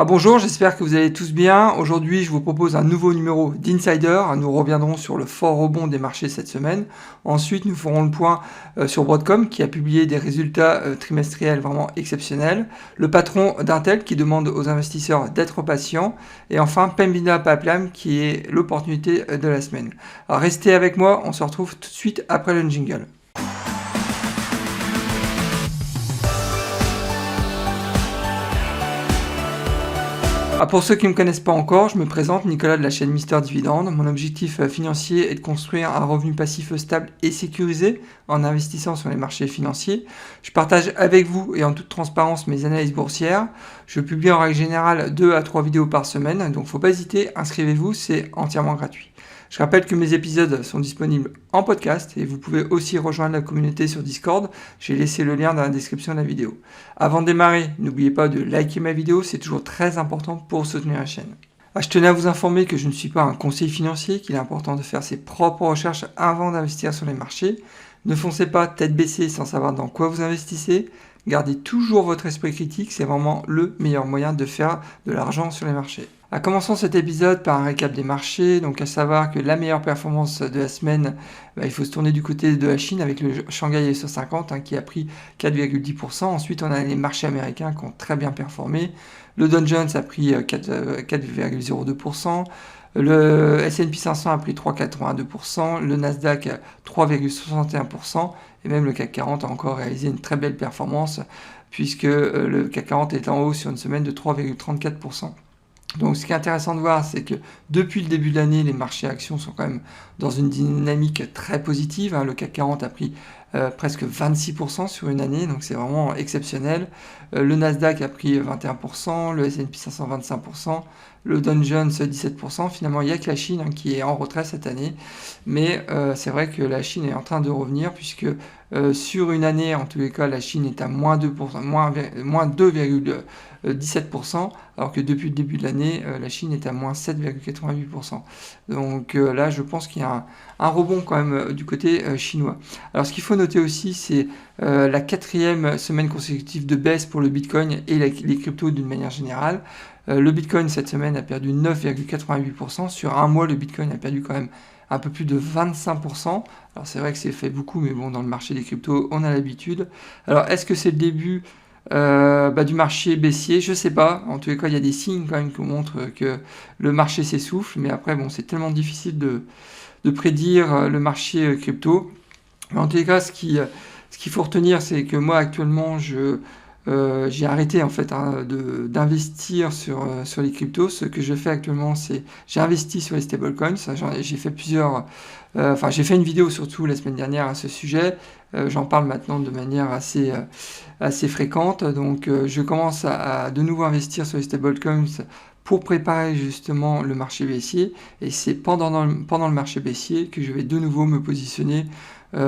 Bonjour, j'espère que vous allez tous bien. Aujourd'hui, je vous propose un nouveau numéro d'Insider. Nous reviendrons sur le fort rebond des marchés cette semaine. Ensuite, nous ferons le point sur Broadcom qui a publié des résultats trimestriels vraiment exceptionnels. Le patron d'Intel qui demande aux investisseurs d'être patients. Et enfin, Pembina Pipeline qui est l'opportunité de la semaine. Alors, restez avec moi, on se retrouve tout de suite après le jingle. Pour ceux qui ne me connaissent pas encore, je me présente, Nicolas de la chaîne Mister Dividende. Mon objectif financier est de construire un revenu passif stable et sécurisé en investissant sur les marchés financiers. Je partage avec vous et en toute transparence mes analyses boursières. Je publie en règle générale 2 à 3 vidéos par semaine, donc il ne faut pas hésiter, inscrivez-vous, c'est entièrement gratuit. Je rappelle que mes épisodes sont disponibles en podcast et vous pouvez aussi rejoindre la communauté sur Discord. J'ai laissé le lien dans la description de la vidéo. Avant de démarrer, n'oubliez pas de liker ma vidéo, c'est toujours très important pour soutenir la chaîne. Je tenais à vous informer que je ne suis pas un conseiller financier, qu'il est important de faire ses propres recherches avant d'investir sur les marchés. Ne foncez pas tête baissée sans savoir dans quoi vous investissez. Gardez toujours votre esprit critique, c'est vraiment le meilleur moyen de faire de l'argent sur les marchés. Commençons cet épisode par un récap des marchés, donc à savoir que la meilleure performance de la semaine, il faut se tourner du côté de la Chine avec le Shanghai SE50 qui a pris 4,10%. Ensuite, on a les marchés américains qui ont très bien performé. Le Dow Jones a pris 4,02%. Le S&P 500 a pris 3,82%, le Nasdaq 3,61% et même le CAC 40 a encore réalisé une très belle performance puisque le CAC 40 est en hausse sur une semaine de 3,34%. Donc ce qui est intéressant de voir, c'est que depuis le début de l'année, les marchés actions sont quand même dans une dynamique très positive. Le CAC 40 a pris presque 26% sur une année, donc c'est vraiment exceptionnel. Le Nasdaq a pris 21%, le S&P 500 25%, le Dow Jones 17%. Finalement, il n'y a que la Chine qui est en retrait cette année, mais c'est vrai que la Chine est en train de revenir puisque sur une année, en tous les cas, la Chine est à moins 2%, moins 2,17%, alors que depuis le début de l'année, la Chine est à moins 7,88%. Donc là, je pense qu'il y a un rebond quand même du côté chinois. Alors ce qu'il faut noter aussi, c'est la 4e semaine consécutive de baisse pour le Bitcoin et les cryptos d'une manière générale. Le Bitcoin cette semaine a perdu 9,88%. Sur un mois, le Bitcoin a perdu quand même un peu plus de 25%. Alors c'est vrai que c'est fait beaucoup, mais bon, dans le marché des cryptos, on a l'habitude. Alors est-ce que c'est le début du marché baissier? Je sais pas. En tous les cas, il y a des signes quand même qui montrent que le marché s'essouffle. Mais après, bon, c'est tellement difficile de prédire le marché crypto. Mais en tous les cas, ce qu'il faut retenir, c'est que moi, actuellement, j'ai arrêté en fait d'investir sur les cryptos. Ce que je fais actuellement, c'est j'ai investi sur les stablecoins. J'ai fait j'ai fait une vidéo surtout la semaine dernière à ce sujet. J'en parle maintenant de manière assez fréquente. Donc je commence à de nouveau investir sur les stablecoins pour préparer justement le marché baissier. Et c'est pendant le marché baissier que je vais de nouveau me positionner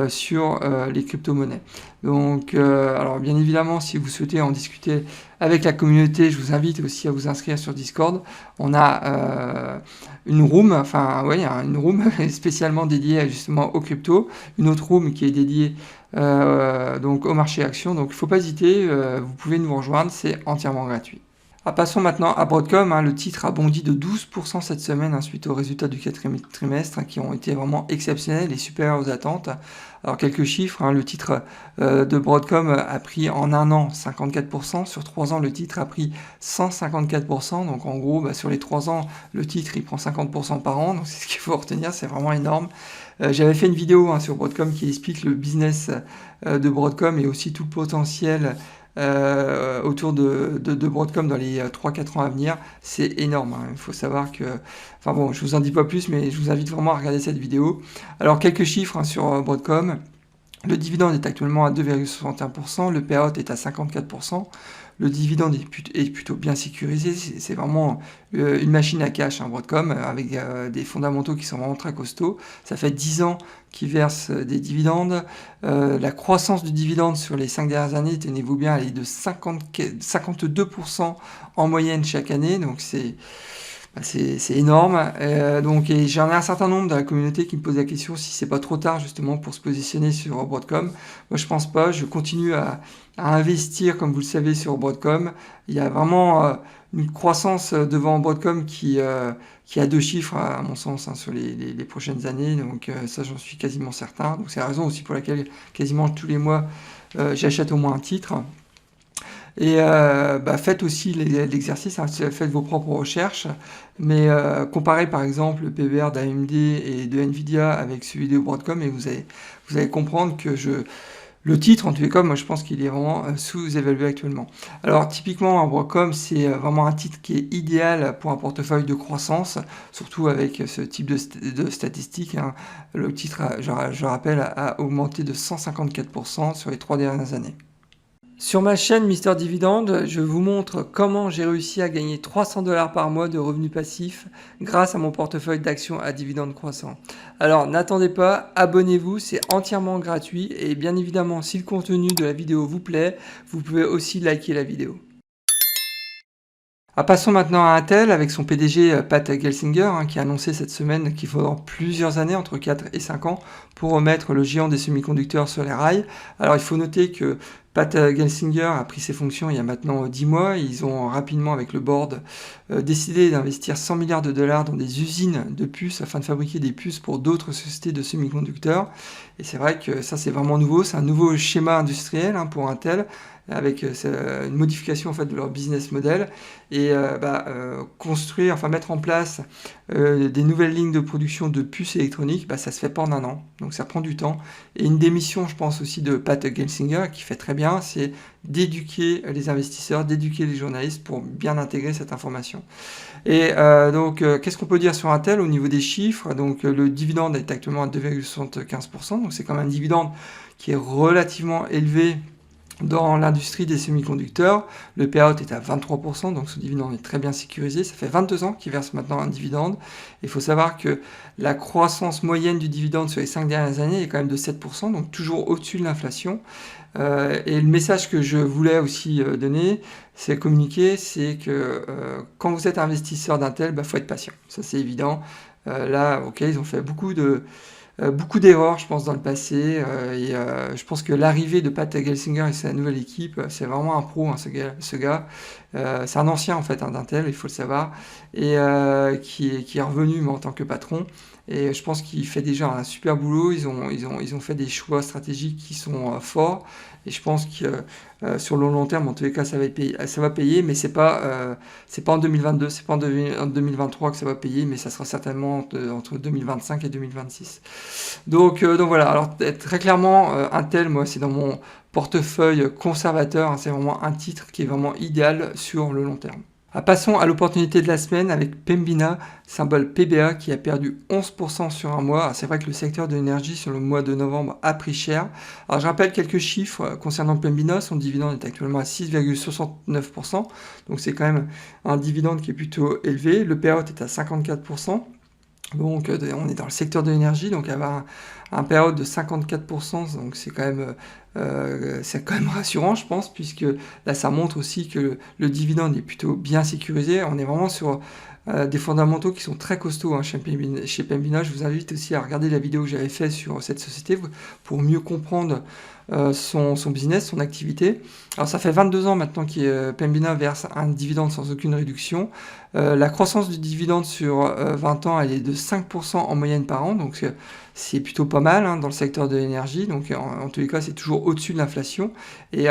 sur les crypto-monnaies. Donc, alors bien évidemment, si vous souhaitez en discuter avec la communauté, je vous invite aussi à vous inscrire sur Discord. On a une room, une room spécialement dédiée justement aux cryptos, une autre room qui est dédiée donc au marché actions. Donc, il ne faut pas hésiter, vous pouvez nous rejoindre, c'est entièrement gratuit. Passons maintenant à Broadcom. Le titre a bondi de 12% cette semaine suite aux résultats du 4e trimestre qui ont été vraiment exceptionnels et supérieurs aux attentes. Alors quelques chiffres, le titre de Broadcom a pris en un an 54%, sur 3 ans le titre a pris 154%, donc en gros sur les 3 ans le titre il prend 50% par an, donc c'est ce qu'il faut retenir, c'est vraiment énorme. J'avais fait une vidéo sur Broadcom qui explique le business de Broadcom et aussi tout le potentiel autour de Broadcom dans les 3-4 ans à venir, c'est énorme. Il faut savoir que... Enfin bon, je vous en dis pas plus, mais je vous invite vraiment à regarder cette vidéo. Alors, quelques chiffres sur Broadcom. Le dividende est actuellement à 2,61%, le payout est à 54%. Le dividende est plutôt bien sécurisé, c'est vraiment une machine à cash, Broadcom, avec des fondamentaux qui sont vraiment très costauds. Ça fait 10 ans qu'ils versent des dividendes. La croissance du dividende sur les 5 dernières années, tenez-vous bien, elle est de 52% en moyenne chaque année, donc c'est C'est énorme. Donc, et j'en ai un certain nombre dans la communauté qui me posent la question si c'est pas trop tard justement pour se positionner sur Broadcom. Moi, je pense pas. Je continue à investir, comme vous le savez, sur Broadcom. Il y a vraiment une croissance devant Broadcom qui a 2 chiffres, à mon sens, hein, sur les prochaines années. Donc, ça, j'en suis quasiment certain. Donc, c'est la raison aussi pour laquelle quasiment tous les mois, j'achète au moins un titre. Et faites aussi l'exercice, hein, faites vos propres recherches, mais comparez par exemple le PBR d'AMD et de Nvidia avec celui de Broadcom et vous allez comprendre que le titre, en tous les cas, moi je pense qu'il est vraiment sous-évalué actuellement. Alors typiquement, Broadcom, c'est vraiment un titre qui est idéal pour un portefeuille de croissance, surtout avec ce type de statistiques, hein. Le titre, je rappelle, a augmenté de 154% sur les 3 dernières années. Sur ma chaîne Mister Dividende, je vous montre comment j'ai réussi à gagner 300 $ par mois de revenus passifs grâce à mon portefeuille d'actions à dividendes croissants. Alors n'attendez pas, abonnez-vous, c'est entièrement gratuit et bien évidemment si le contenu de la vidéo vous plaît, vous pouvez aussi liker la vidéo. Passons maintenant à Intel avec son PDG Pat Gelsinger, hein, qui a annoncé cette semaine qu'il faudra plusieurs années, entre 4 et 5 ans, pour remettre le géant des semi-conducteurs sur les rails. Alors il faut noter que Pat Gelsinger a pris ses fonctions il y a maintenant 10 mois. Ils ont rapidement, avec le board, décidé d'investir 100 milliards de dollars dans des usines de puces afin de fabriquer des puces pour d'autres sociétés de semi-conducteurs. Et c'est vrai que ça c'est vraiment nouveau, c'est un nouveau schéma industriel, hein, pour Intel, avec une modification en fait de leur business model et construire, enfin mettre en place des nouvelles lignes de production de puces électroniques, ça se fait pas en un an, donc ça prend du temps. Et une des missions, je pense aussi de Pat Gelsinger, qui fait très bien, c'est d'éduquer les investisseurs, d'éduquer les journalistes pour bien intégrer cette information. Et qu'est-ce qu'on peut dire sur Intel au niveau des chiffres? Donc le dividende est actuellement à 2,75%, donc c'est quand même un dividende qui est relativement élevé dans l'industrie des semi-conducteurs. Le payout est à 23%, donc ce dividende est très bien sécurisé. Ça fait 22 ans qu'il verse maintenant un dividende. Il faut savoir que la croissance moyenne du dividende sur les 5 dernières années est quand même de 7%, donc toujours au-dessus de l'inflation. Et le message que je voulais aussi donner, c'est communiquer, c'est que quand vous êtes investisseur d'Intel, faut être patient. Ça c'est évident. Là, ok, ils ont fait beaucoup d'erreurs, je pense, dans le passé. Je pense que l'arrivée de Pat Gelsinger et sa nouvelle équipe, c'est vraiment un pro, hein, ce gars. C'est un ancien, en fait, hein, d'Intel, il faut le savoir, et qui est revenu mais en tant que patron. Et je pense qu'il fait déjà un super boulot. Ils ont fait des choix stratégiques qui sont forts. Et je pense que sur le long terme, en tous les cas, ça va payer, mais c'est pas en 2022, c'est pas en 2023 que ça va payer, mais ça sera certainement entre 2025 et 2026. Donc voilà. Alors très clairement, Intel, moi, c'est dans mon portefeuille conservateur, hein, c'est vraiment un titre qui est vraiment idéal sur le long terme. Passons à l'opportunité de la semaine avec Pembina, symbole PBA, qui a perdu 11% sur un mois. C'est vrai que le secteur de l'énergie sur le mois de novembre a pris cher. Alors je rappelle quelques chiffres concernant Pembina. Son dividende est actuellement à 6,69%. Donc c'est quand même un dividende qui est plutôt élevé. Le payout est à 54%. Donc on est dans le secteur de l'énergie, donc avoir un payout de 54%, donc c'est quand même rassurant, je pense, puisque là ça montre aussi que le dividende est plutôt bien sécurisé. On est vraiment sur des fondamentaux qui sont très costauds, hein, chez Pembina. Je vous invite aussi à regarder la vidéo que j'avais faite sur cette société pour mieux comprendre son business, son activité. Alors ça fait 22 ans maintenant que Pembina verse un dividende sans aucune réduction. La croissance du dividende sur 20 ans, elle est de 5% en moyenne par an, donc c'est plutôt pas mal, hein, dans le secteur de l'énergie. Donc en tous les cas, c'est toujours au-dessus de l'inflation. Et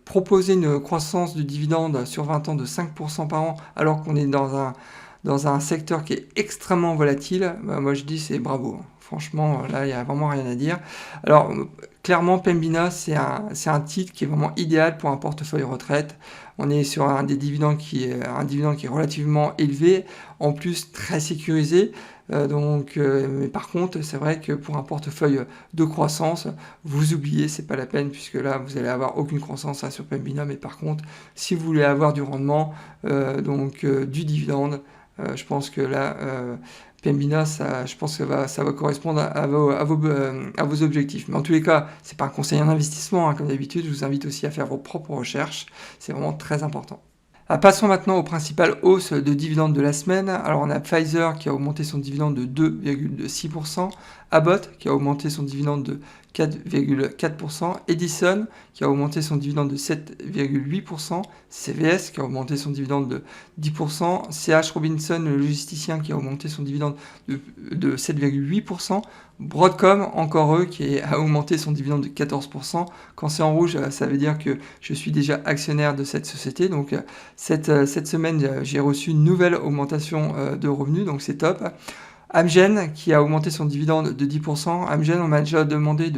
proposer une croissance du dividende sur 20 ans de 5% par an, alors qu'on est dans un secteur qui est extrêmement volatile, moi je dis c'est bravo. Franchement, là, il n'y a vraiment rien à dire. Alors, clairement, Pembina, c'est un titre qui est vraiment idéal pour un portefeuille retraite. On est sur un dividende qui est relativement élevé, en plus très sécurisé. Mais par contre, c'est vrai que pour un portefeuille de croissance, vous oubliez, c'est pas la peine, puisque là, vous allez avoir aucune croissance, hein, sur Pembina. Mais par contre, si vous voulez avoir du rendement, du dividende, je pense que là, Pembina, je pense que ça va correspondre à vos objectifs. Mais en tous les cas, c'est pas un conseil en investissement, hein, comme d'habitude. Je vous invite aussi à faire vos propres recherches. C'est vraiment très important. Passons maintenant aux principales hausses de dividendes de la semaine. Alors on a Pfizer qui a augmenté son dividende de 2,6%, Abbott qui a augmenté son dividende de 4,4%, Edison qui a augmenté son dividende de 7,8%, CVS qui a augmenté son dividende de 10%, CH Robinson, le logisticien, qui a augmenté son dividende de 7,8%, Broadcom, encore eux, qui a augmenté son dividende de 14%. Quand c'est en rouge, ça veut dire que je suis déjà actionnaire de cette société. Donc cette semaine, j'ai reçu une nouvelle augmentation de revenus, donc c'est top. Amgen, qui a augmenté son dividende de 10%. Amgen, on m'a déjà demandé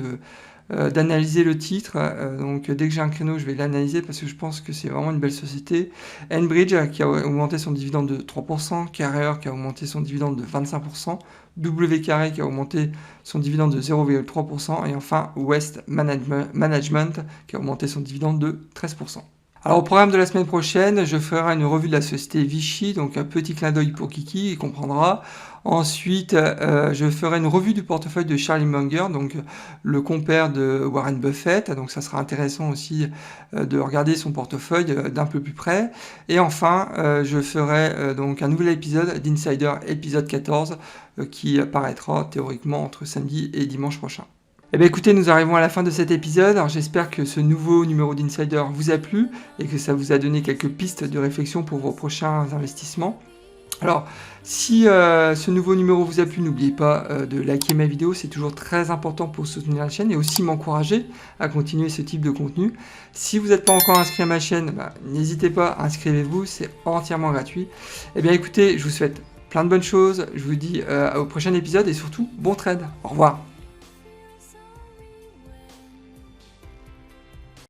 d'analyser le titre, donc dès que j'ai un créneau, je vais l'analyser parce que je pense que c'est vraiment une belle société. Enbridge, qui a augmenté son dividende de 3%, Carrier, qui a augmenté son dividende de 25%, W Carré, qui a augmenté son dividende de 0,3%, et enfin West Management, qui a augmenté son dividende de 13%. Alors au programme de la semaine prochaine, je ferai une revue de la société Vichy, donc un petit clin d'œil pour Kiki, il comprendra. Ensuite, je ferai une revue du portefeuille de Charlie Munger, donc le compère de Warren Buffett, donc ça sera intéressant aussi de regarder son portefeuille d'un peu plus près. Et enfin, je ferai donc un nouvel épisode d'Insider, épisode 14, qui apparaîtra théoriquement entre samedi et dimanche prochain. Eh bien écoutez, nous arrivons à la fin de cet épisode. Alors j'espère que ce nouveau numéro d'Insider vous a plu et que ça vous a donné quelques pistes de réflexion pour vos prochains investissements. Alors, si ce nouveau numéro vous a plu, n'oubliez pas de liker ma vidéo, c'est toujours très important pour soutenir la chaîne et aussi m'encourager à continuer ce type de contenu. Si vous n'êtes pas encore inscrit à ma chaîne, n'hésitez pas, inscrivez-vous, c'est entièrement gratuit. Eh bien écoutez, je vous souhaite plein de bonnes choses, je vous dis au prochain épisode et surtout, bon trade, au revoir.